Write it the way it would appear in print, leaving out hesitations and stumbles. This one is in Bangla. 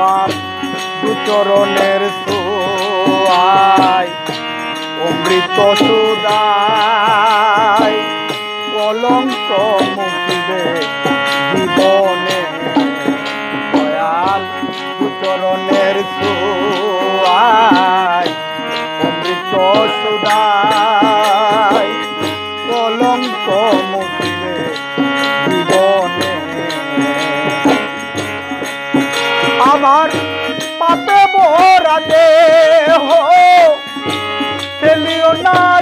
তোমার দুচরণের ছোঁয়ায় অমৃত সুধায় কলঙ্ক মুছিবে জীবনে দয়াল দুচরণের ছোঁয়ায় অমৃত সুধায় কলঙ্ক মুছিবে জীবনে আমার পাপে ভরা দেহ ফেলিও না